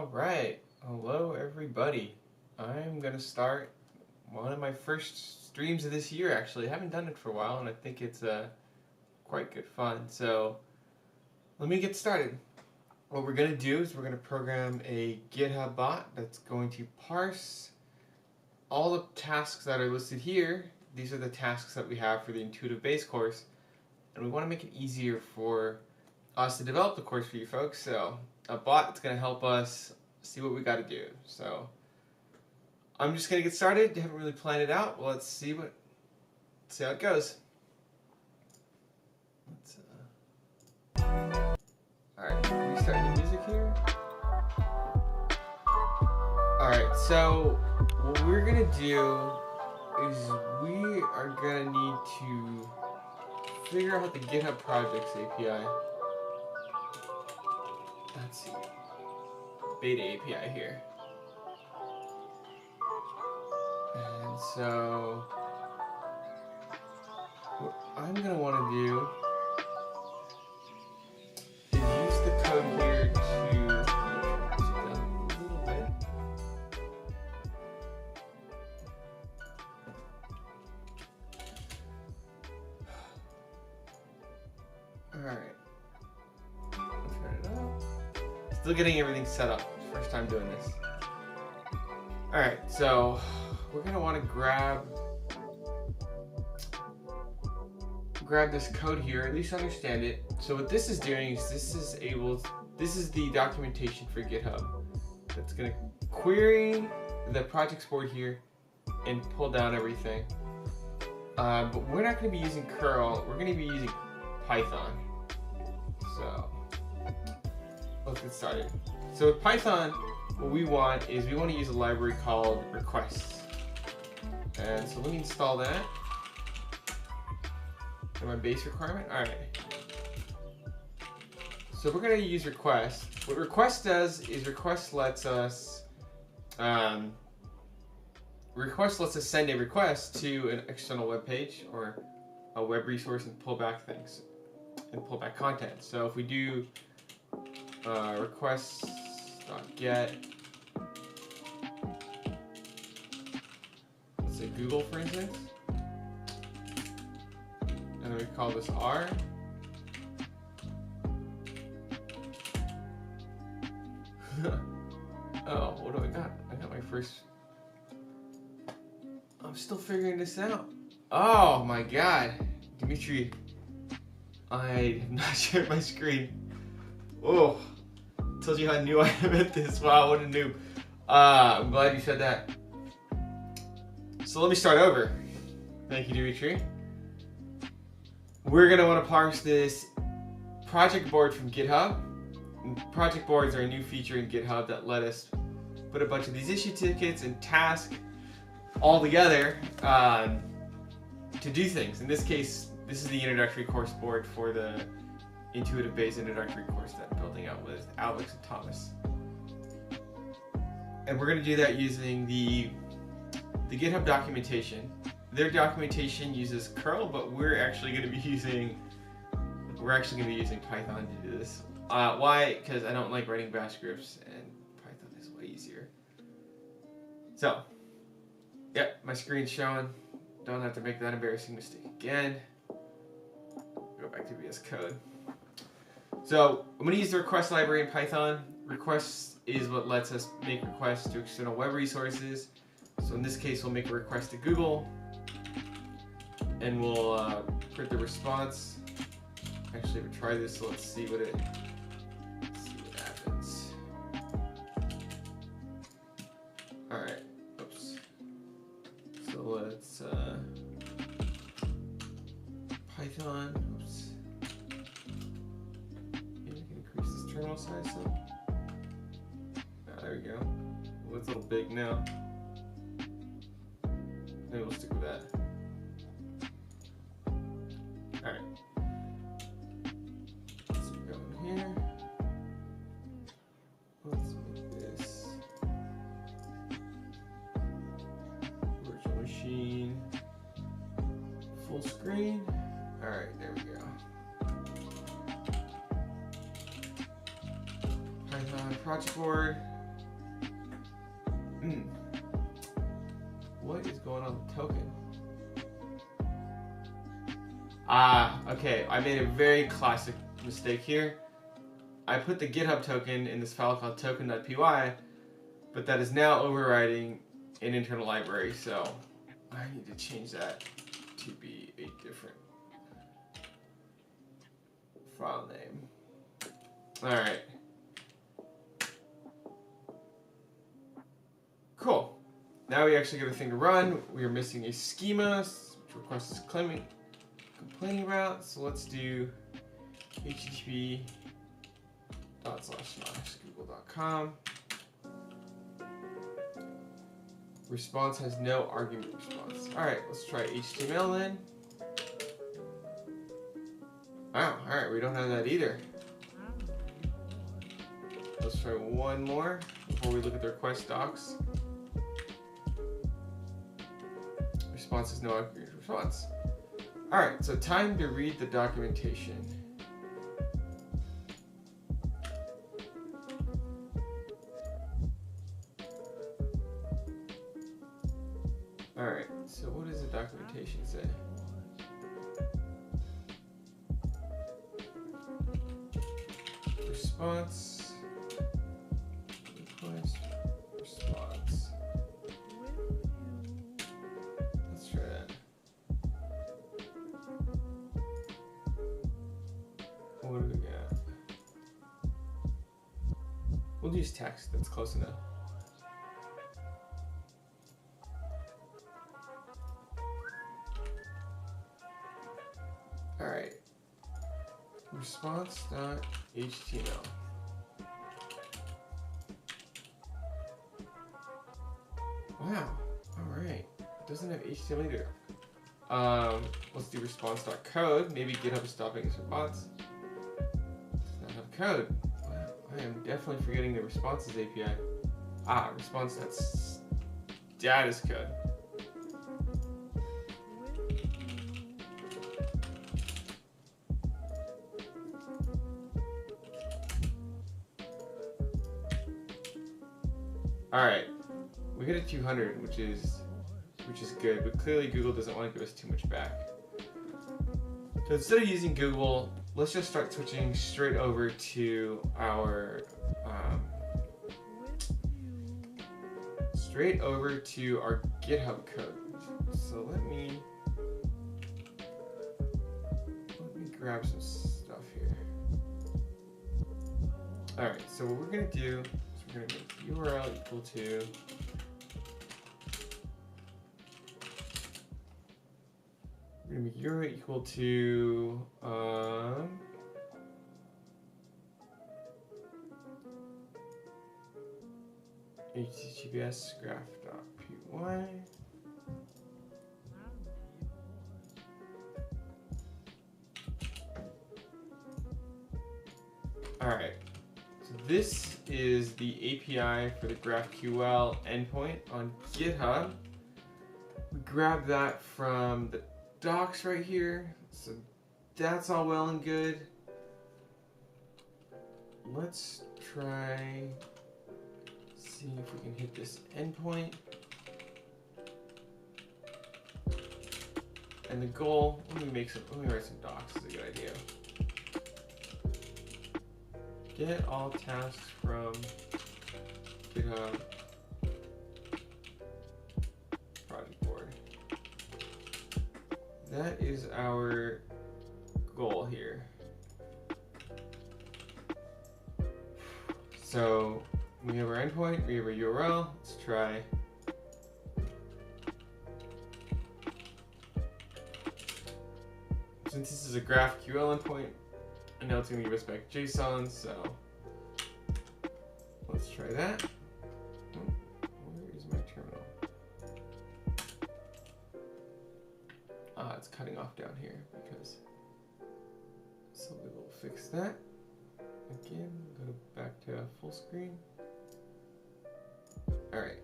Alright, hello everybody. I'm gonna start one of my first streams of this year actually. I haven't done it for a while and I think it's quite good fun. So let me get started. What we're gonna do is we're gonna program a GitHub bot that's going to parse all the tasks that are listed here. These are the tasks that we have for the Intuitive Base course, and we want to make it easier for us to develop the course for you folks. So a bot that's going to help us see what we got to do. So I'm just going to get started. I haven't really planned it out. Well, let's see how it goes. Alright, can we start the music here? Alright, so what we're going to do is we are going to need to figure out the Github Projects API. Let's see. Beta API here. And so what I'm going to want to do is use the code here to a little bit. Alright. Turn it up. Still getting everything set up. First time doing this. Alright, so we're going to want to grab this code here, at least understand it. So what this is doing is this is the documentation for GitHub. That's going to query the projects board here and pull down everything. But we're not going to be using curl, we're going to be using Python. So let's get started. So with Python, what we want is we want to use a library called requests. And so let me install that. And my base requirement. Alright. So we're going to use request. What request does is request lets us send a request to an external web page or a web resource and pull back things and pull back content. So if we do requests.get, let's say Google for instance, and then we call this R. Oh, what do I got? I got my first. I'm still figuring this out. Oh my god, Dimitri, I have not shared my screen. Oh, tells you how new I am at this. Wow, what a noob. I'm glad you said that. So let me start over. Thank you, Dimitri. We're gonna want to parse this project board from GitHub. And project boards are a new feature in GitHub that let us put a bunch of these issue tickets and tasks all together to do things. In this case, this is the introductory course board for the Intuitive Base introductory course that I'm building out with Alex and Thomas. And we're going to do that using the GitHub documentation. Their documentation uses curl, but we're actually going to be using Python to do this. Why? Because I don't like writing bash scripts and Python is way easier. So, yep, my screen's showing. Don't have to make that embarrassing mistake again. Go back to VS Code. So I'm going to use the request library in Python. Requests is what lets us make requests to external web resources. So in this case, we'll make a request to Google, and we'll print the response. Actually, we'll try this. So let's see what happens. All right. Oops. So let's Python. Oops. Terminal size some. There we go. Well, it's a little big now. Maybe we'll stick with that. Alright. Let's go in here. Let's make this virtual machine full screen. Alright, there we go. Python project board. going on the token? Ah, okay, I made a very classic mistake here. I put the GitHub token in this file called token.py, but that is now overriding an internal library, so I need to change that to be a different file name. Alright. Cool. Now we actually get a thing to run. We are missing a schema, which requests complaining about. So let's do http://google.com. Response has no argument response. Alright, let's try HTML then. Wow, alright, we don't have that either. Let's try one more before we look at the request docs. Response is no argument response. Alright, so time to read the documentation. Alright, so what does the documentation say? Response, request, response. Let's try that. What do we got? We'll use text, that's close enough. Alright. Response.html. Wow. Alright. It doesn't have HTML either. Let's do response.code. Maybe GitHub is stopping its response. Does not have code. Wow. I am definitely forgetting the responses API. Ah, response.status code. Alright, we hit a 200, which is good, but clearly Google doesn't want to give us too much back. So instead of using Google, let's just start switching straight over to our GitHub code. So let me grab some stuff here. Alright, so what we're gonna do, we're going to make URL equal to https graph.py. Alright. This is the API for the GraphQL endpoint on GitHub. We grab that from the docs right here. So that's all well and good. Let's try see if we can hit this endpoint. And the goal, let me write some docs, is a good idea. Get all tasks from GitHub Project Board. That is our goal here. So we have our endpoint, we have our URL. Let's try. Since this is a GraphQL endpoint, I know it's going to give us back JSON, so let's try that. Where is my terminal? Ah, it's cutting off down here because. So we will fix that. Again, go back to full screen. All right.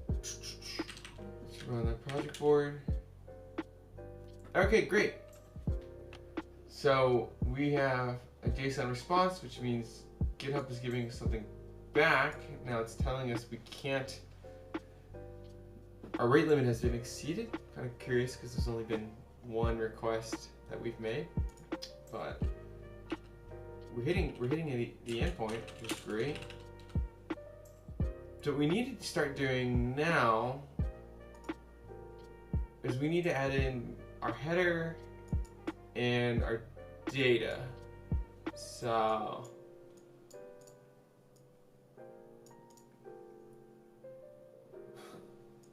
Let's run that project board. Okay, great. So we have a JSON response, which means GitHub is giving us something back, now it's telling us we can't, our rate limit has been exceeded. Kind of curious because there's only been one request that we've made, but we're hitting the endpoint, which is great. So what we need to start doing now is we need to add in our header and our data. So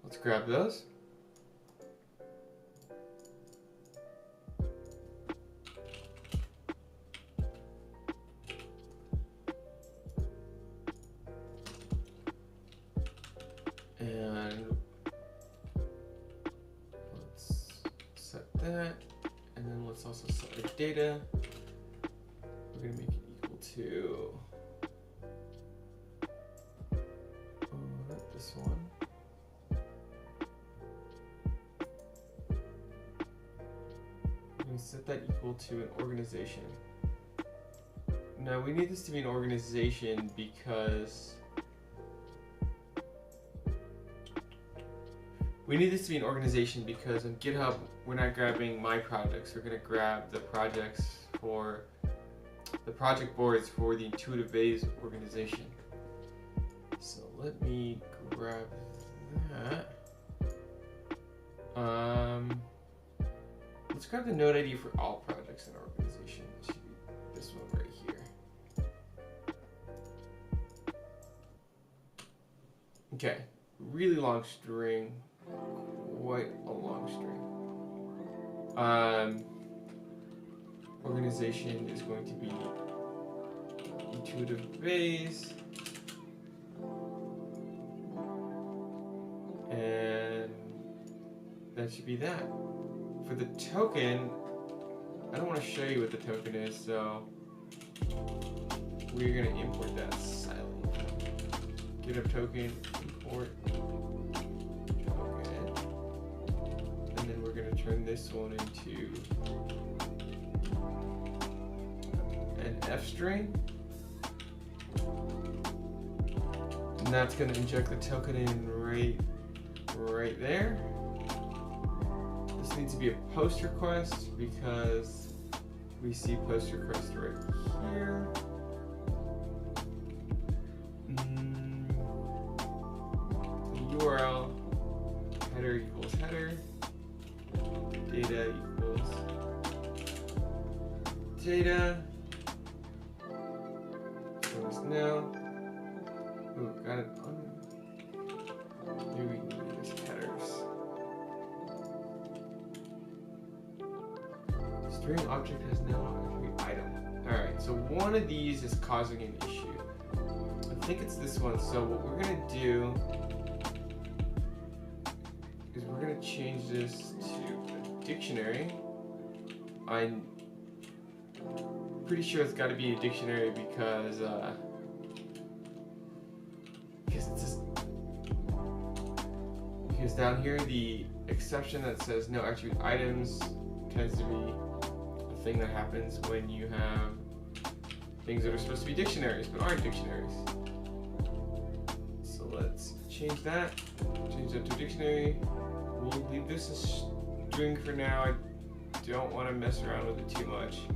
let's grab those. And let's set that. And then let's also set our data. We're going to make it equal to this one. We're going to set that equal to an organization. Now we need this to be an organization because on GitHub, we're not grabbing my projects. We're going to grab the projects for the project boards for the Intuitive Base organization. So let me grab that. Let's grab the node ID for all projects in our organization. It should be this one right here. Okay, really long string. Quite a long string. Organization is going to be Intuitive Base, and that should be that. For the token, I don't want to show you what the token is, so we're going to import that silently. Github token, import. We're going to turn this one into an F string, and that's going to inject the token in right there. This needs to be a post request because we see post request right here. The URL header equals header. Data equals data. So now, oh, got it on. Here we can use headers. String object has no attribute item. Alright, so one of these is causing an issue. I think it's this one. So what we're gonna do is we're gonna change this to dictionary. I'm pretty sure it's got to be a dictionary because it's just, because down here the exception that says no attribute items tends to be a thing that happens when you have things that are supposed to be dictionaries but aren't dictionaries. So let's change that to a dictionary. We'll leave this as string for now. I don't want to mess around with it too much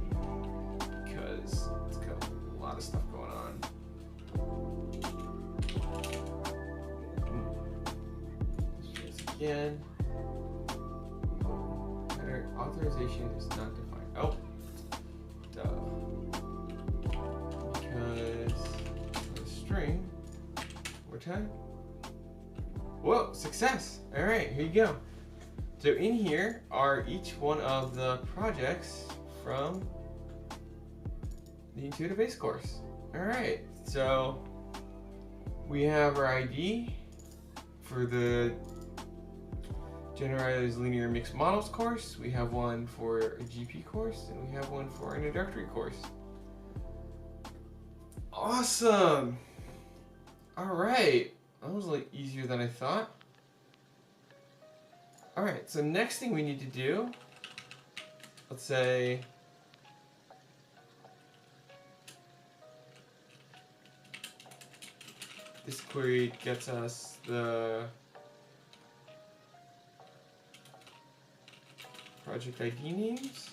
because it's got a lot of stuff going on. Let's try this again. Header authorization is not defined. Oh, duh. Because the string. More time. Whoa, success! All right, here you go. So in here are each one of the projects from the Intuitive Base course. All right, so we have our ID for the Generalized Linear Mixed Models course. We have one for a GP course, and we have one for an introductory course. Awesome! All right, that was a little easier than I thought. All right, so next thing we need to do, let's say, This query gets us the project ID names.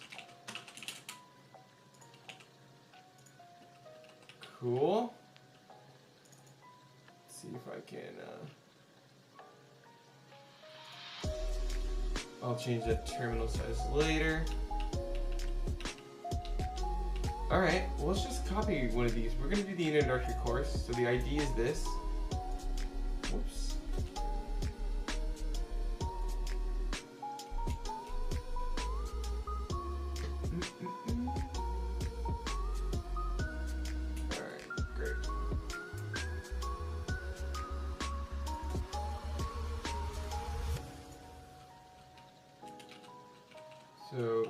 Cool. Let's see if I can. I'll change the terminal size later. Alright, well, let's just copy one of these. We're going to do the introductory course, so the ID is this. Whoops. Alright, great. So,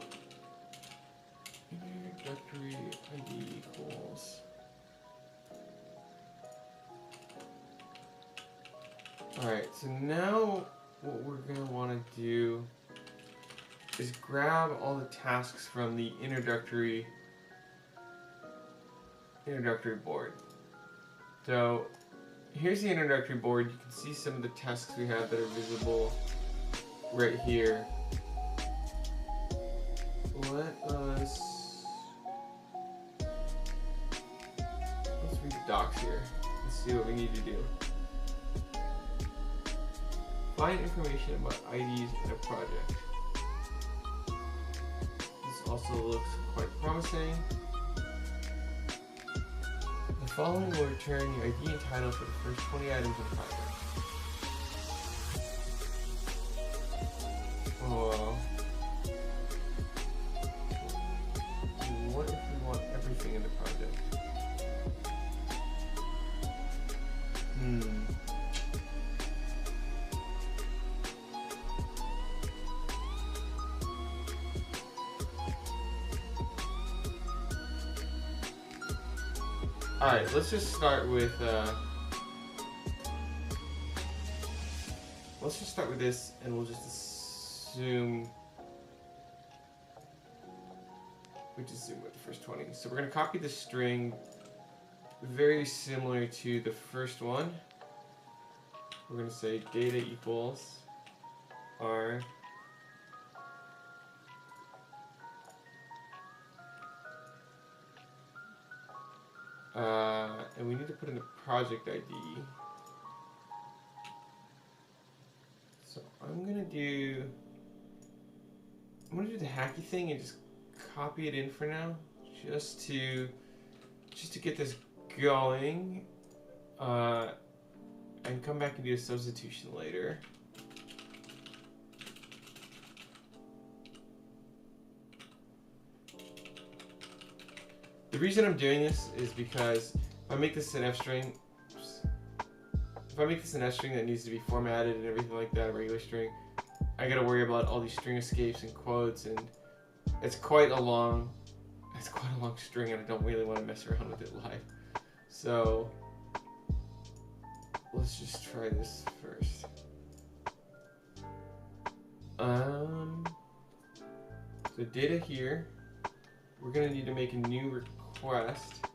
introductory ID equals. Alright, so now what we're going to want to do is grab all the tasks from the introductory board. So here's the introductory board. You can see some of the tasks we have that are visible right here. Let's read the docs here. Let's see what we need to do. Find information about IDs in a project. This also looks quite promising. The following will return the ID and title for the first 20 items in the project. Oh, what if we want everything in the project? Alright, let's just start with this, and we'll just assume with the first 20. So we're going to copy the string very similar to the first one. We're going to say data equals R and we need to put in the project ID. So I'm gonna do the hacky thing and just copy it in for now, just to get this going, and come back and do a substitution later. The reason I'm doing this is because if I make this an F string, that needs to be formatted and everything like that, a regular string, I gotta worry about all these string escapes and quotes, and it's quite a long string, and I don't really want to mess around with it live. So let's just try this first. So data here, we're gonna need to make a new request.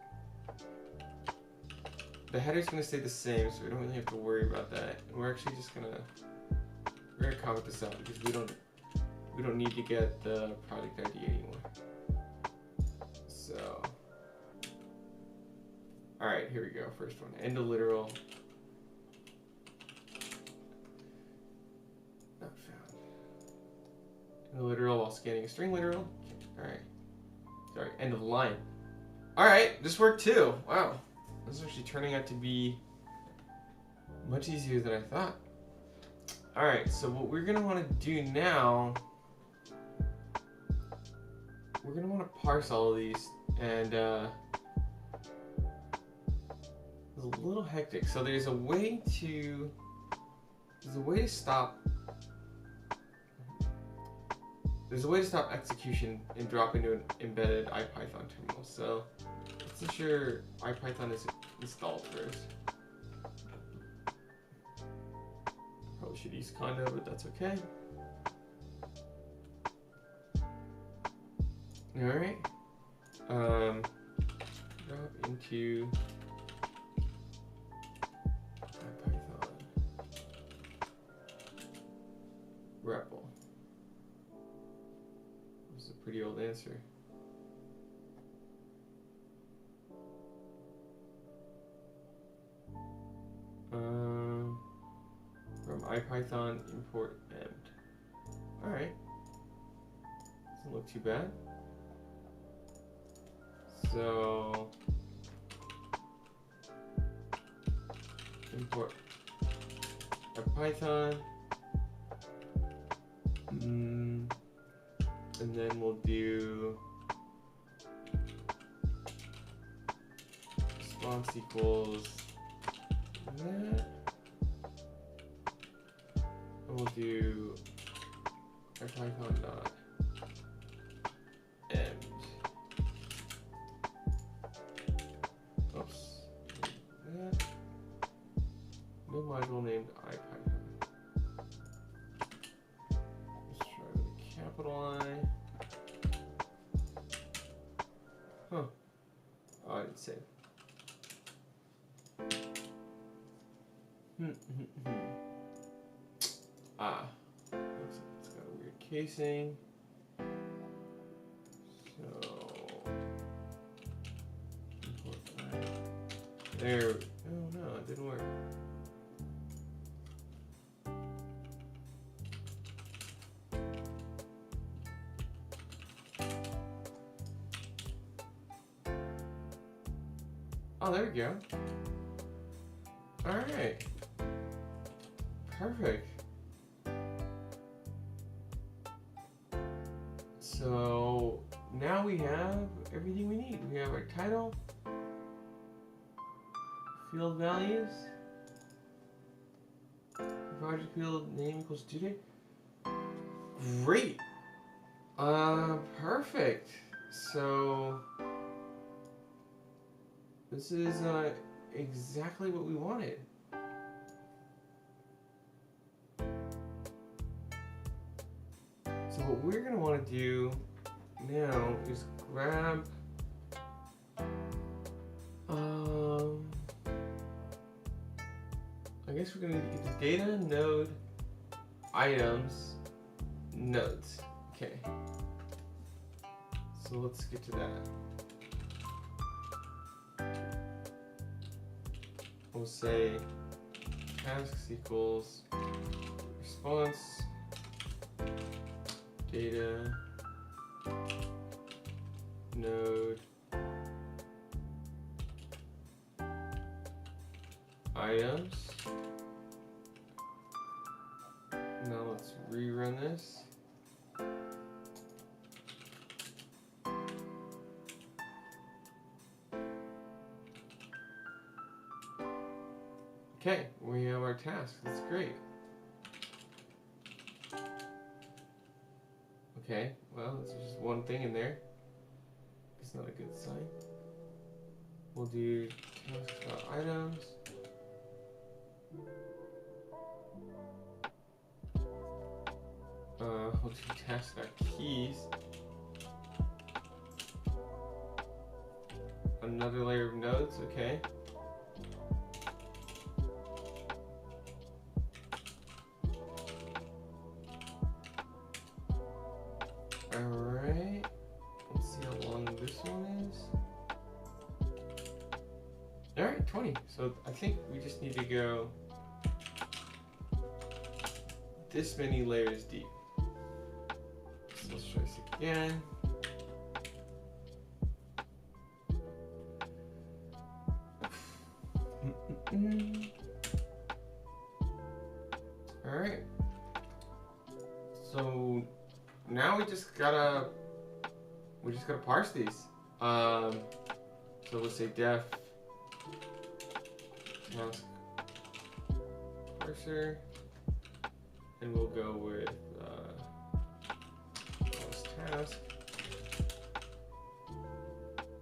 The header's gonna stay the same, so we don't really have to worry about that. And we're actually just gonna comment this out because we don't need to get the project ID anymore. So, all right, here we go. First one, end of literal. Not found. End of literal while scanning a string literal. All right. Sorry, end of line. All right, this worked too. Wow, this is actually turning out to be much easier than I thought. All right, so what we're gonna want to do now, we're gonna want to parse all of these, and it's a little hectic. So there's a way to stop. There's a way to stop execution and drop into an embedded IPython terminal. So let's ensure IPython is installed first. Probably should use conda, but that's okay. All right. Drop into REPL. This is a pretty old answer. From IPython import emd. Alright. Doesn't look too bad. So import Python, and then we'll do response equals that, and we'll do Python dot end. Oops. That. No module named IPython. Let's try with a capital I. Huh. Oh, I didn't save. Ah. Looks like it's got a weird casing. So. There. Oh no, it didn't work. Oh, there we go. Alright. Perfect. So now we have everything we need. We have our title, field values, project field name equals due date. Great. Perfect. So this is exactly what we wanted. So what we're going to want to do now is grab I guess we're going to need to get the data, node, items, nodes. Okay. So let's get to that. We'll say tasks equals response data node items. Now let's rerun this. Okay, we have our task. That's great. Okay, well, there's just one thing in there. It's not a good sign. We'll do task.items. We'll do task.keys. Another layer of nodes, okay. Alright, let's see how long this one is. Alright, 20. So I think we just need to go this many layers deep. So let's try this again. Alright. So now we just gotta parse these. So let's say def task parser, and we'll go with task,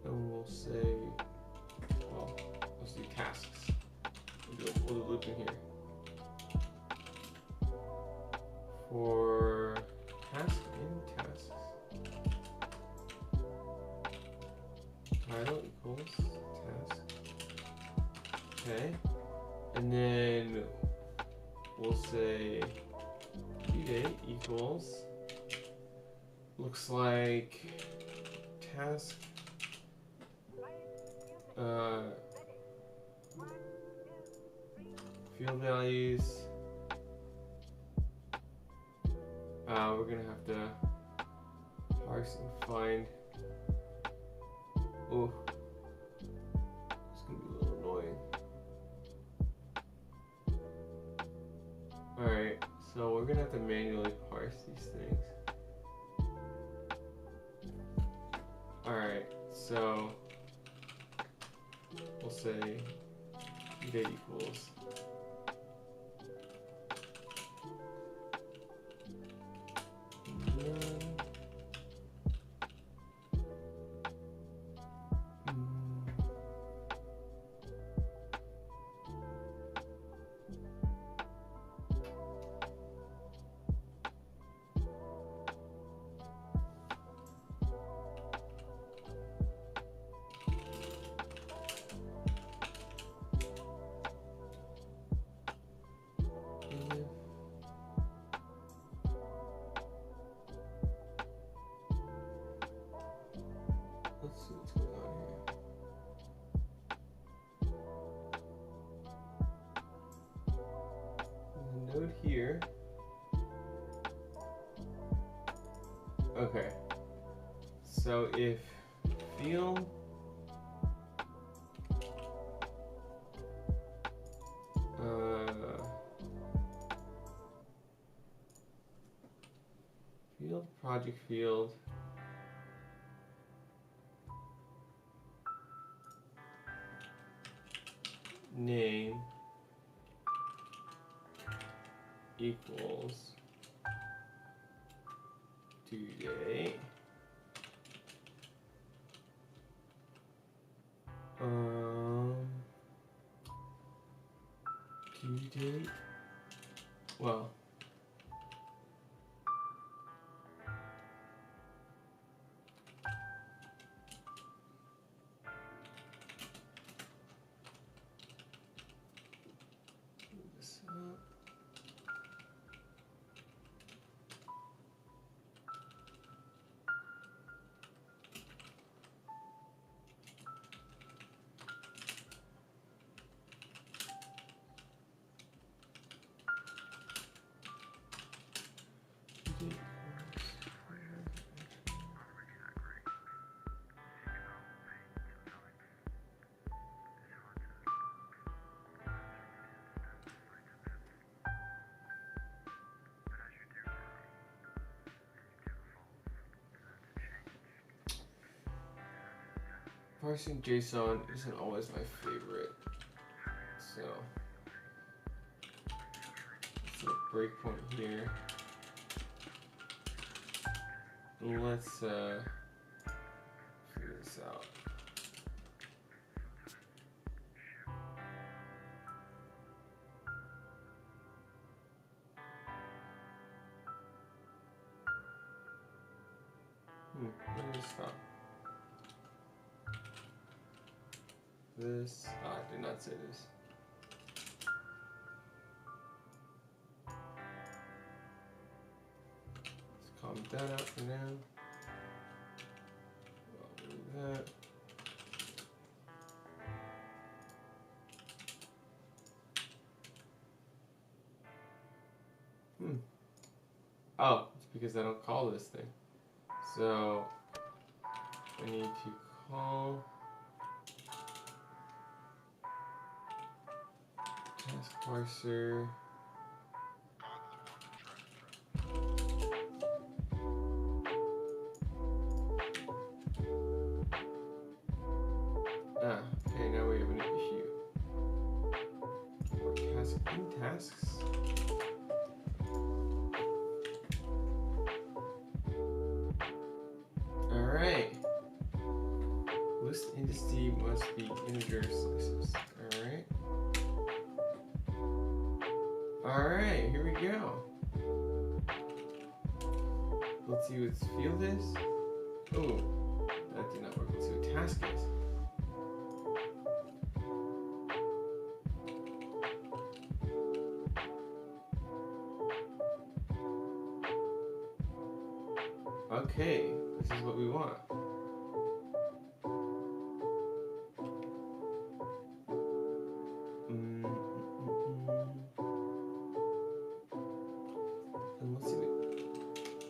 and we'll say, well, let's do tasks. We'll do a loop in here for task and tasks. Title equals task. Okay, and then we'll say view date equals, looks like task field values. We're gonna have to parse and find. Oh, it's gonna be a little annoying. Alright, so we're gonna have to manually parse these things. Alright, so we'll say date equals let's see what's going on here. There's a node here. Okay. So if field project field name equals due date. Due date. Well, move this up. Parsing JSON isn't always my favorite, so set a breakpoint here. And let's figure this out. Let me stop. This, I did not say this. Let's comment that out for now. I'll do that. Oh, it's because I don't call this thing. So I need to call task parser. Okay, now we have an issue. What task in tasks? Alright. List indice must be integer slices. Alright. Alright, here we go. Let's see what its field is. Oh, that did not work. Let's see what task is. Okay, this is what we want. And let's see what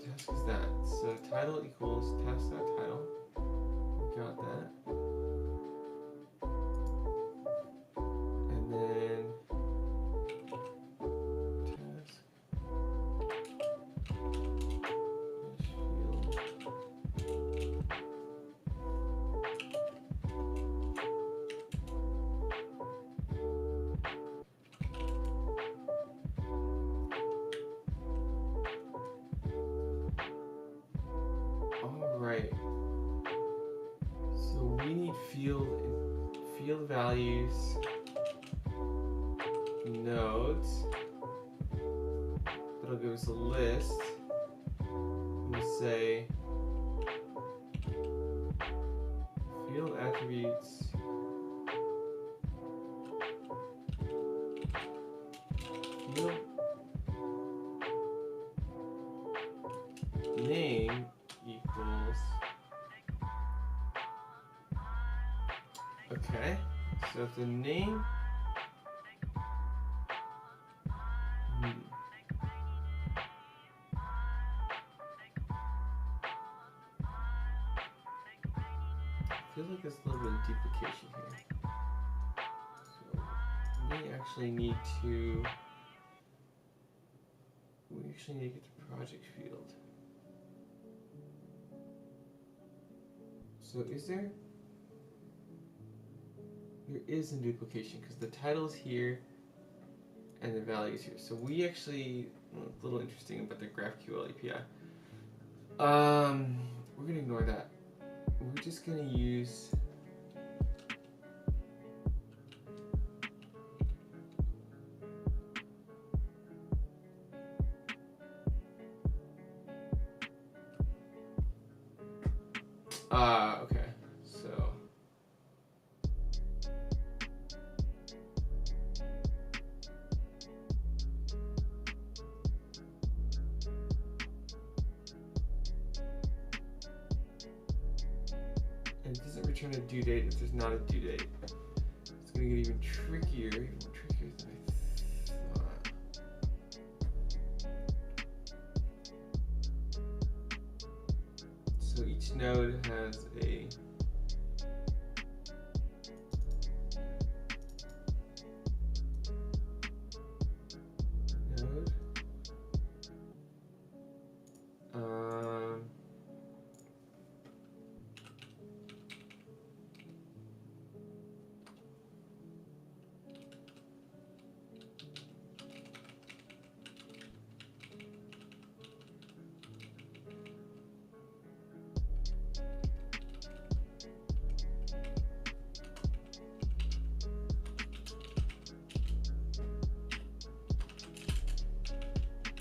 task is that. So title equals task.title. Got that. And then task field. All right. So we need field values, nodes. That'll give us a list. We'll say field attributes field name equals. Okay, so if the name I feel like there's a little bit of duplication here. So we actually need to get the project field. So is there? There is some duplication because the title is here and the value is here. So we actually, a little interesting about the GraphQL API. We're gonna ignore that. We're just gonna use okay, so and it doesn't return a due date if there's not a due date. It's gonna get even trickier than I thought. So each node has a node.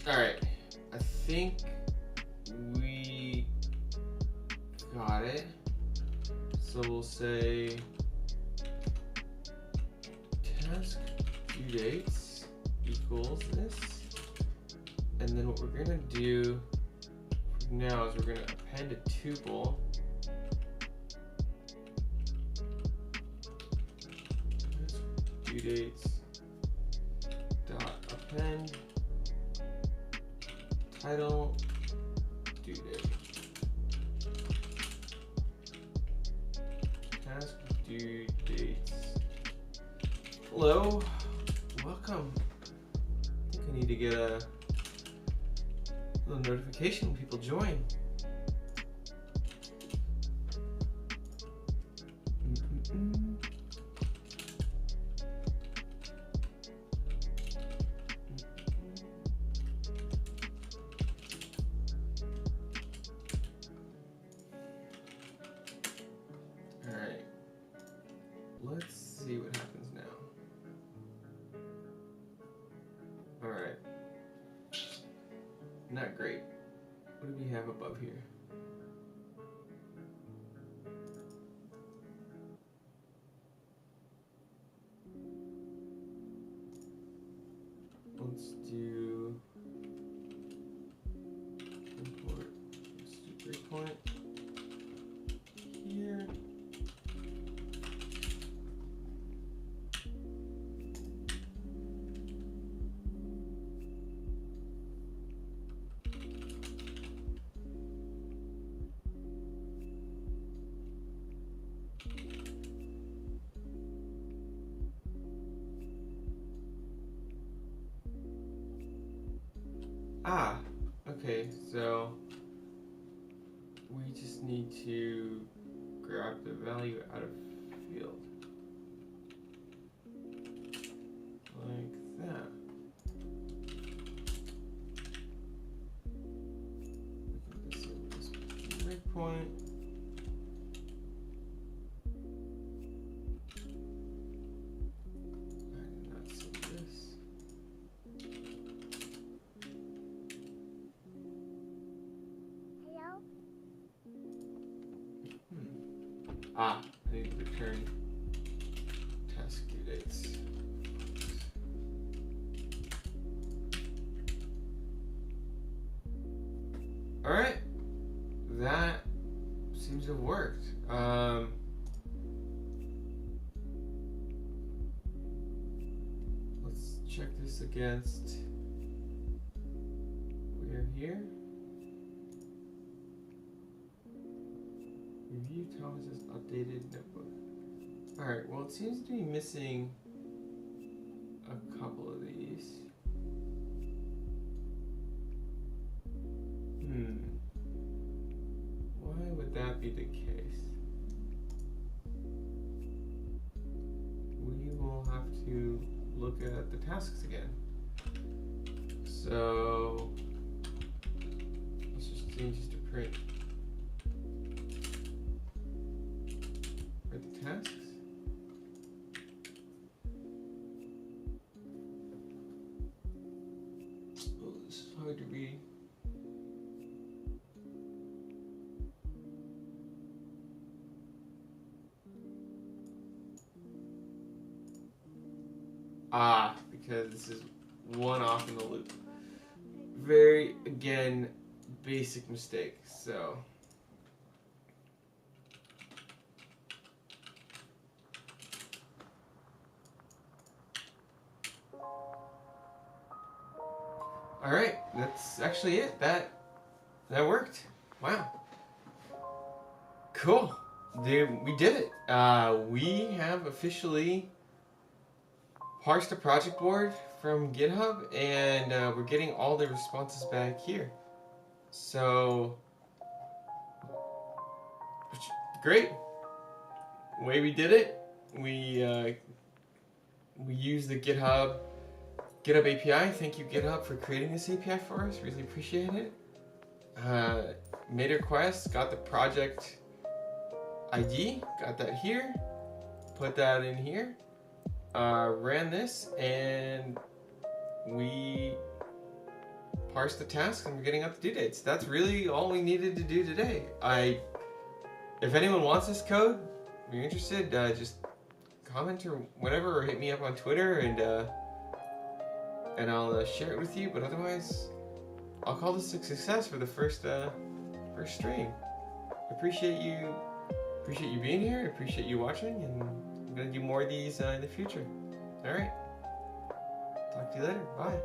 All right, I think we got it. So we'll say task due dates equals this. And then what we're gonna do now is we're gonna append a tuple. Task due dates dot append title due date. Task due dates. Hello, welcome. I think I need to get a little notification when people join. Let's see what happens now. Alright. Not great. What do we have above here? Let's do import. Let's do breakpoint here. Ah, okay, so we just need to grab the value out of field. Like that. We can disable this breakpoint. I did not save this. Ah, I need to return task due dates. Alright, that seems to have worked. Let's check this against, we're here. Review Thomas's updated notebook. Alright, well it seems to be missing a couple of these. Why would that be the case? We will have to look at the tasks again. So let's just change this to print. The tasks. Oh, this is hard to read. Ah, because this is one off in the loop. Very, again, basic mistake, so. All right, that's actually it. That worked. Wow. Cool. We did it. We have officially parsed the project board from GitHub, and we're getting all the responses back here. So, great. The way we did it, we used the GitHub API. Thank you, GitHub, for creating this API for us. Really appreciate it. Made a request, got the project ID, got that here, put that in here, ran this, and we parsed the tasks, and we're getting up the due dates. That's really all we needed to do today. If anyone wants this code, if you're interested, just comment or whatever, or hit me up on Twitter, and I'll share it with you. But otherwise, I'll call this a success for the first stream. Appreciate you being here. Appreciate you watching, and I'm gonna do more of these in the future. All right. Talk to you later. Bye.